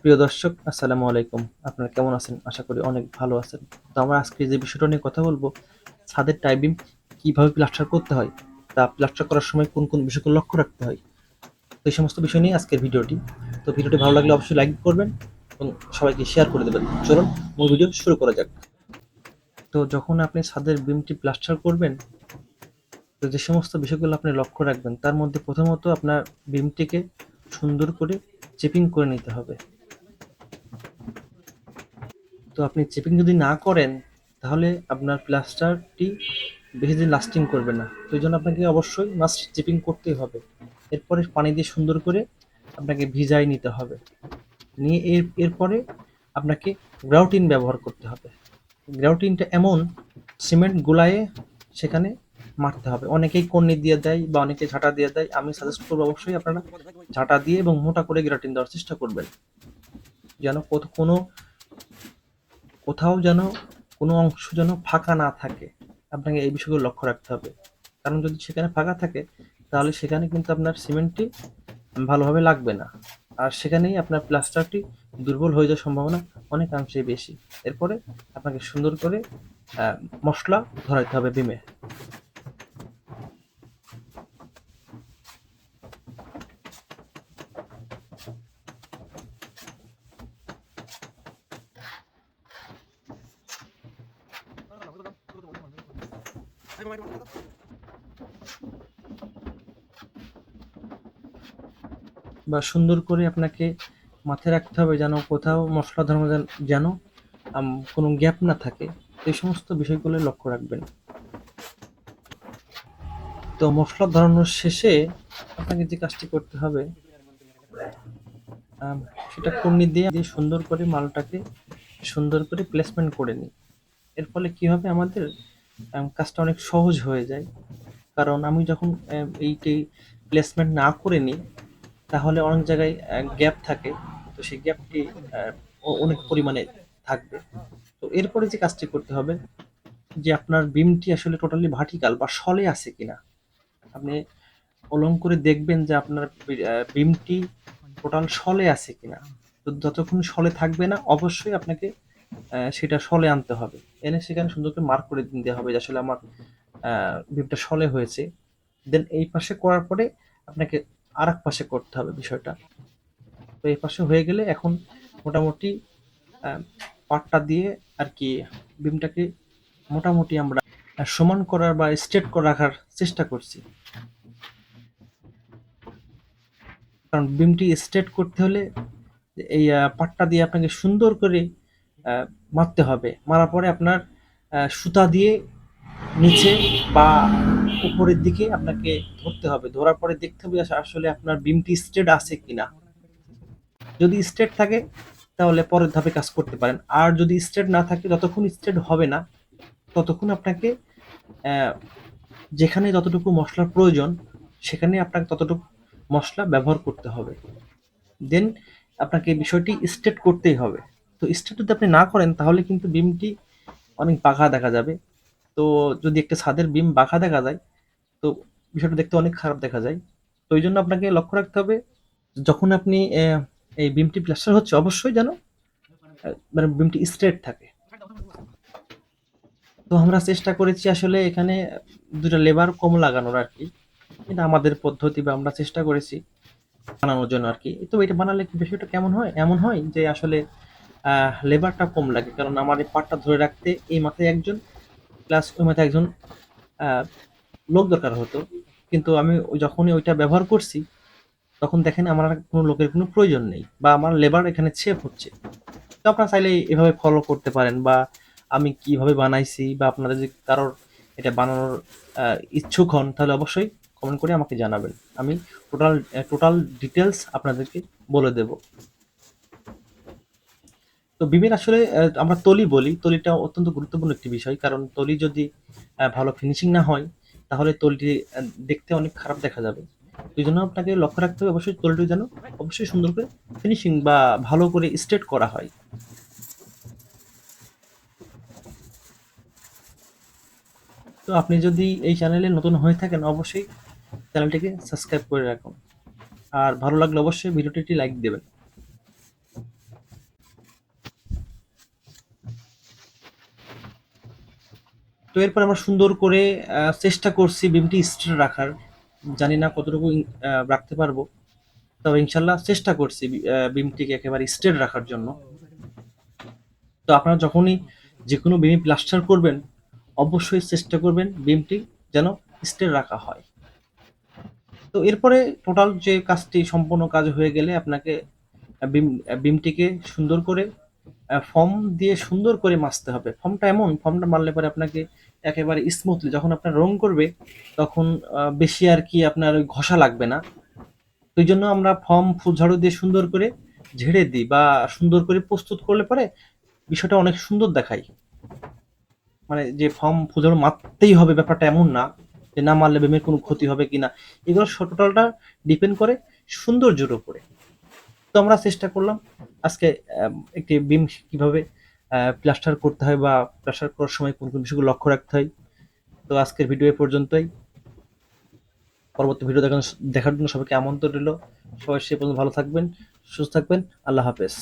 প্রিয় দর্শক, আসসালামু আলাইকুম। আপনারা কেমন আছেন? আশা করি অনেক ভালো আছেন। তো আমরা আজকে যে বিষয়টা নিয়ে কথা বলবো, ছাদের টাই বিম কিভাবে প্লাস্টার করতে হয়, তা প্লাস্টার করার সময় কোন কোন বিষয়গুলো লক্ষ্য রাখতে হয়। তো এই সমস্ত বিষয় নিয়ে আজকের ভিডিওটি। তো ভিডিওটি ভালো লাগলে অবশ্যই লাইক করবেন এবং সবাইকে শেয়ার করে দেবেন। চলুন মূল ভিডিও শুরু করা যাক। তো যখন আপনি ছাদের বিমটি প্লাস্টার করবেন, তো যে সমস্ত বিষয়গুলো আপনি লক্ষ্য রাখবেন, তার মধ্যে প্রথমত আপনার বিমটিকে সুন্দর করে চিপিং করে নিতে হবে। তো আপনি চিপিং যদি না করেন, তাহলে আপনার প্লাস্টারটি বেশি দিন লাস্টিং করবে না। তো এই জন্য আপনাকে অবশ্যই মাস্ট চিপিং করতেই হবে। এরপরে পানি দিয়ে সুন্দর করে আপনাকে ভিজাই নিতে হবে। নিয়ে এরপরে আপনাকে গ্রাউটিন ব্যবহার করতে হবে। গ্রাউটিনটা এমন সিমেন্ট গোলায়ে সেখানে মারতে হবে। অনেকেই কন্নি দিয়ে দেয় বা অনেকে ঝাঁটা দিয়ে দেয়। আমি সাজেস্ট করবো অবশ্যই আপনারা ঝাঁটা দিয়ে এবং মোটা করে গ্রাউটিন দেওয়ার চেষ্টা করবেন, যেন কোনো কোথাও যেন কোনো অংশ যেন ফাঁকা না থাকে। আপনাকে এই বিষয়গুলো লক্ষ্য রাখতে হবে। কারণ যদি সেখানে ফাঁকা থাকে, তাহলে সেখানে কিন্তু আপনার সিমেন্টটি ভালোভাবে লাগবে না। আর সেখানেই আপনার প্লাস্টারটি দুর্বল হয়ে যাওয়ার সম্ভাবনা অনেকাংশেই বেশি। এরপরে আপনাকে সুন্দর করে মসলা ধরাইতে হবে বিমে। বা সুন্দর করে আপনাকে মাথায় রাখতে হবে যেন কোথাও মসলা ধরানো যেন কোনো গ্যাপ না থাকে। এই সমস্ত বিষয়গুলো লক্ষ্য রাখবেন। তো মসলা ধরানোর শেষে আপনাকে যে কাজটি করতে হবে, আম সেটা কর্নি দিয়ে সুন্দর করে মালটাকে সুন্দর করে প্লেসমেন্ট করে নিই। এর ফলে কি হবে, আমাদের কাজটা অনেক সহজ হয়ে যায়। কারণ আমি যখন এইটি প্লেসমেন্ট না করে নিই, তাহলে অনেক জায়গায় গ্যাপ থাকে। তো সেই গ্যাপটি অনেক পরিমাণে থাকবে। তো এরপরে যে কাজটি করতে হবে, যে আপনার বিমটি আসলে টোটালি ভার্টিক্যাল বা সলে আছে কিনা। আপনি অলং করে দেখবেন যে আপনার বিমটি টোটাল সলে আছে কিনা। তো যতক্ষণ সলে থাকবে না, অবশ্যই আপনাকে সেটা সলে আনতে হবে। এনে সেখানে সুন্দর করে মার্ক করে দিতে হবে যে আসলে আমার বিমটা সলে হয়েছে। দেন এই পাশে করার পরে আপনাকে আর এক পাশে করতে হবে বিষয়টা। তো এই পাশে হয়ে গেলে এখন মোটামুটি পাটটা দিয়ে আর কি বিমটাকে মোটামুটি আমরা সমান করার বা স্ট্রেট করে রাখার চেষ্টা করছি। কারণ বিমটি স্ট্রেট করতে হলে এই পাটটা দিয়ে আপনাকে সুন্দর করে মারতে হবে। মারার পরে আপনার সুতা দিয়ে নিচে বা উপরের দিকে আপনাকে ধরতে হবে। ধরার পরে দেখতে হবে আসলে আপনার বিমটি স্ট্রেট আছে কিনা। যদি স্ট্রেট থাকে, তাহলে পরের ধাপে কাজ করতে পারেন। আর যদি স্ট্রেট না থাকে, যতক্ষণ স্ট্রেট হবে না, ততক্ষণ আপনাকে যেখানে যতটুকু মশলার প্রয়োজন, সেখানে আপনাকে ততটুকু মশলা ব্যবহার করতে হবে। দেন আপনাকে বিষয়টি স্ট্রেট করতেই হবে। তো স্ট্রেট যদি আপনি না করেন, তাহলে কিন্তু বিমটি অনেক বাঁকা দেখা যাবে। তো যদি একটা ছাদের বিম বাঁকা দেখা যায়, তো বিষয়টা দেখতে অনেক খারাপ দেখা যায়। তো এই জন্য আপনাকে লক্ষ্য রাখতে হবে, যখন আপনি এই বিমটি প্লাস্টার হচ্ছে, অবশ্যই যেন মানে বিমটি স্ট্রেট থাকে। তো আমরা চেষ্টা করেছি আসলে এখানে দুটা লেবার কম লাগানোর আর কি। এটা আমাদের পদ্ধতি বা আমরা চেষ্টা করেছি বানানোর জন্য আর কি। তো এটা বানালে কি বিষয়টা কেমন হয়, এমন হয় যে আসলে লেবারটা কম লাগে। কারণ আমার এই পাটটা ধরে রাখতে এই মাথায় একজন প্লাস ওই মাথায় একজন লোক দরকার হতো। কিন্তু আমি যখনই ওইটা ব্যবহার করছি, তখন দেখেন আমার আর কোনো লোকের কোনো প্রয়োজন নেই বা আমার লেবার এখানে সেভ হচ্ছে। তো আপনারা চাইলে এভাবে ফলো করতে পারেন, বা আমি কিভাবে বানাইছি বা আপনারা যদি কারোর এটা বানানোর ইচ্ছুক হন, তাহলে অবশ্যই কমেন্ট করে আমাকে জানাবেন। আমি টোটাল টোটাল ডিটেলস আপনাদেরকে বলে দেব। তো বিমের আসলে আমরা তলি বলি। তলিটা অত্যন্ত গুরুত্বপূর্ণ একটি বিষয়। কারণ তলি যদি ভালো ফিনিশিং না হয়, তাহলে তলিটি দেখতে অনেক খারাপ দেখা যাবে। এই জন্য আপনাকে লক্ষ্য রাখতে হবে অবশ্যই তলিটি যেন অবশ্যই সুন্দর করে ফিনিশিং বা ভালো করে স্ট্রেট করা হয়। তো আপনি যদি এই চ্যানেলে নতুন হয়ে থাকেন, অবশ্যই চ্যানেলটিকে সাবস্ক্রাইব করে রাখুন। আর ভালো লাগলে অবশ্যই ভিডিওটি একটি লাইক দেবেন। তো এরপর আমরা সুন্দর করে চেষ্টা করছি বিমটি স্ট্রেট রাখার। জানি না কতটুকু রাখতে পারবো, তবে ইনশাল্লাহ চেষ্টা করছি বিমটিকে একেবারে স্ট্রেট রাখার জন্য। তো আপনারা যখনই যে কোনো বিমে প্লাস্টার করবেন, অবশ্যই চেষ্টা করবেন বিমটি যেন স্ট্রেট রাখা হয়। তো এরপরে টোটাল যে কাজটি সম্পূর্ণ কাজ হয়ে গেলে আপনাকে বিমটিকে সুন্দর করে ফর্ম দিয়ে সুন্দর করে মাজতে হবে। ফর্মটা মারলে পরে আপনাকে একেবারে স্মুথলি যখন আপনার রং করবে, তখন বেশি আর কি আপনার ওই ঘষা লাগবে না। তো এই জন্য আমরা ফর্ম ঝাড়ু দিয়ে সুন্দর করে ঝেড়ে দিই বা সুন্দর করে প্রস্তুত করলে পরে বিষয়টা অনেক সুন্দর দেখায়। মানে যে ফর্ম ঝাড়ু মারতেই হবে ব্যাপারটা এমন না, যে না মারলে বেমের কোনো ক্ষতি হবে কিনা। এগুলো টোটালটা ডিপেন্ড করে সৌন্দর্যের উপরে। তো আমরা চেষ্টা করলাম আজকে একটি বিম কিভাবে প্লাস্টার করতে হয় বা প্লাস্টার করার সময় কোন কোন বিষয়গুলো লক্ষ্য রাখতে হয়। তো আজকের ভিডিও এ পর্যন্তই। পরবর্তী ভিডিও দেখার জন্য সবাইকে আমন্ত্রণ রইল। সবাই সে পর্যন্ত ভালো থাকবেন, সুস্থ থাকবেন। আল্লাহ হাফেজ।